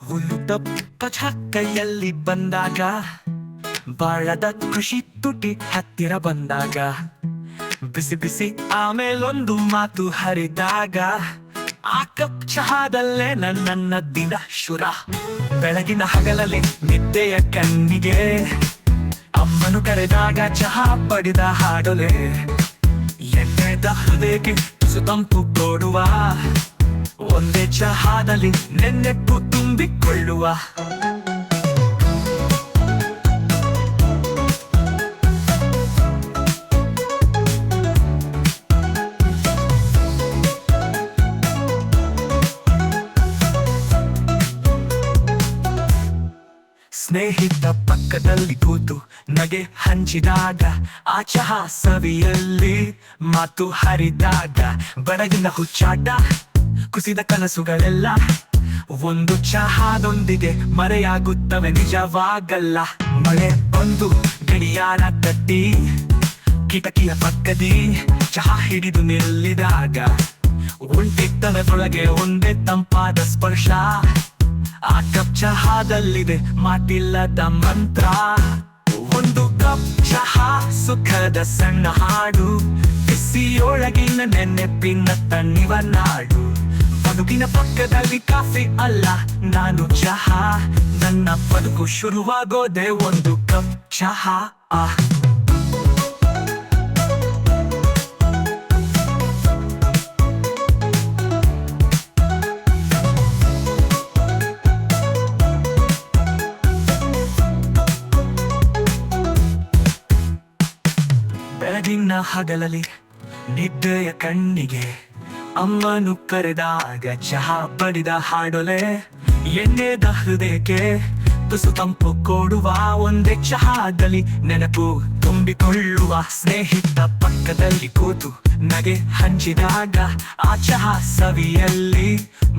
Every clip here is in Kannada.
ಹುಲ್ಲು ತಪ್ಪ ಕೈಯಲ್ಲಿ ಬಂದಾಗ, ಬಾಳದ ಖುಷಿ ತುಟಿ ಹತ್ತಿರ ಬಂದಾಗ, ಬಿಸಿ ಬಿಸಿ ಆಮೇಲೊಂದು ಮಾತು ಹರಿದಾಗ, ಆ ಕಪ್ ಚಹಾದಲ್ಲೇ ನನ್ನ ದಿನ ಶುರ. ಬೆಳಗಿನ ಹಗಲಲ್ಲಿ ನಿದ್ದೆಯ ಕಣ್ಣಿಗೆ ಅಮ್ಮನು ಕರೆದಾಗ ಚಹಾ ಪಡೆದ ಹಾಡೊಲೆ, ಎಣ್ಣೆದ ಹೃದಯಕ್ಕೆ ತುಸು ತಂಪು ಕೊಡುವ, ಒಂದೇ ಚಹಾದಲ್ಲಿ ನೆನ್ನೆಟ್ಟು ತುಂಬಿಕೊಳ್ಳುವ. ಸ್ನೇಹಿತ ಪಕ್ಕದಲ್ಲಿ ಕೂತು ನಗೆ ಹಂಚಿದಾಗ, ಆ ಚಹಾ ಸವಿಯಲ್ಲಿ ಮಾತು ಹರಿದಾಗ, ಬೆಳಗಿನ ಹುಚ್ಚಾಟ ಕುಸಿದ ಕನಸುಗಳೆಲ್ಲ ಒಂದು ಚಹಾದೊಂದಿಗೆ ಮರೆಯಾಗುತ್ತವೆ, ನಿಜವಾಗಲ್ಲ. ಮಳೆ ಬಂದು ಗಡಿಯಾರ ತಟ್ಟಿ ಕಿಟಕಿಯ ಪಕ್ಕದಿ ಚಹಾ ಹಿಡಿದು ನಿಲ್ಲಿದಾಗ, ಒಂಟಿತನದೊಳಗೆ ಒಂದೇ ತಂಪಾದ ಸ್ಪರ್ಶ, ಆ ಕಪ್ ಚಹಾದಲ್ಲಿದೆ ಮಾತಿಲ್ಲದ ಮಂತ್ರ. ಒಂದು ಕಪ್ ಚಹಾ ಸುಖದ ಸಣ್ಣ ಹಾಡು, ಬಿಸಿಯೊಳಗಿನ ನೆನಪಿನ ತಣ್ಣಿವ ನಾಡು. ಬದುಕಿನ ಪಕ್ಕದಲ್ಲಿ ಕಾಫಿ ಅಲ್ಲ, ನಾನು ಚಹಾ. ನನ್ನ ಬದುಕು ಶುರುವಾಗೋದೆ ಒಂದು ಕಪ್ ಚಹಾ. ಬೆಳಗಿನ ಹಗಲಲ್ಲಿ ನಿದ್ದೆಯ ಕಣ್ಣಿಗೆ ಅಮ್ಮನು ಕರೆದಾಗ ಚಹಾ ಪಡೆದ ಹಾಡೊಲೆ, ಎಣ್ಣೆದ ಹೃದಯಕ್ಕೆ ತುಸು ತಂಪು ಕೊಡುವ, ಒಂದೇ ಚಹಾದಲ್ಲಿ ನೆನಪು ತುಂಬಿಕೊಳ್ಳುವ. ಸ್ನೇಹಿತ ಪಕ್ಕದಲ್ಲಿ ಕೂತು ನಗೆ ಹಂಚಿದಾಗ, ಆ ಚಹಾ ಸವಿಯಲ್ಲಿ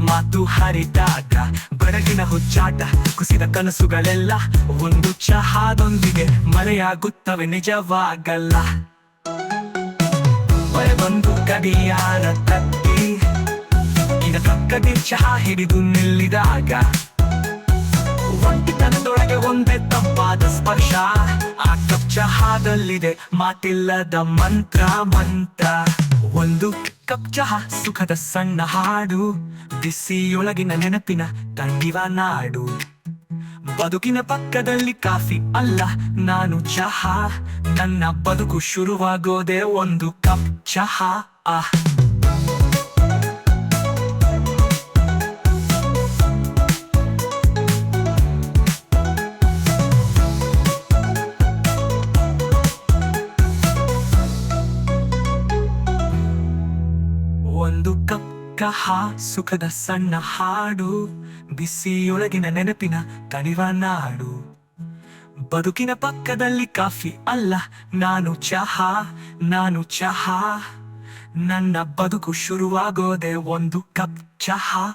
ಮಾತು ಹರಿದಾಗ, ಬೆಳಗಿನ ಹುಚ್ಚಾಟ ಕುಸಿದ ಕನಸುಗಳೆಲ್ಲ ಒಂದು ಚಹಾದೊಂದಿಗೆ ಮರೆಯಾಗುತ್ತವೆ, ನಿಜವಾಗಲ್ಲ. ಬಂದು ಗಡಿಯಾರ ತಟ್ಟಿ ಈಗ ಪಕ್ಕದಿ ಚಹಾ ಹಿಡಿದು ನಿಲ್ಲಿದಾಗ, ಒಂಟಿತನದೊಳಗೆ ಒಂದೇ ತಂಪಾದ ಸ್ಪರ್ಶ, ಆ ಕಪ್ ಚಹಾದಲ್ಲಿದೆ ಮಾತಿಲ್ಲದ ಮಂತ್ರ. ಒಂದು ಕಪ್ ಚಹಾ ಸುಖದ ಸಣ್ಣ ಹಾಡು, ಬಿಸಿಯೊಳಗಿನ ನೆನಪಿನ ತಣ್ಣಿವ ನಾಡು. ಬದುಕಿನ ಪಕ್ಕದಲ್ಲಿ ಕಾಫಿ ಅಲ್ಲ, ನಾನು ಚಹಾ. ನನ್ನ ಬದುಕು ಶುರುವಾಗೋದೆ ಒಂದು ಕಪ್ ಚಹಾ. ಒಂದು ಕಪ್ ಚಹಾ ಸುಖದ ಸಣ್ಣ ಹಾಡು, ಬಿಸಿಯೊಳಗಿನ ನೆನಪಿನ ತಣಿವ ನಾಡು. ಬದುಕಿನ ಪಕ್ಕದಲ್ಲಿ ಕಾಫಿ ಅಲ್ಲ, ನಾನು ಚಹಾ. ನಾನು ಚಹಾ. ನನ್ನ ಬದುಕು ಶುರುವಾಗೋದೆ ಒಂದು ಕಪ್ ಚಹಾ.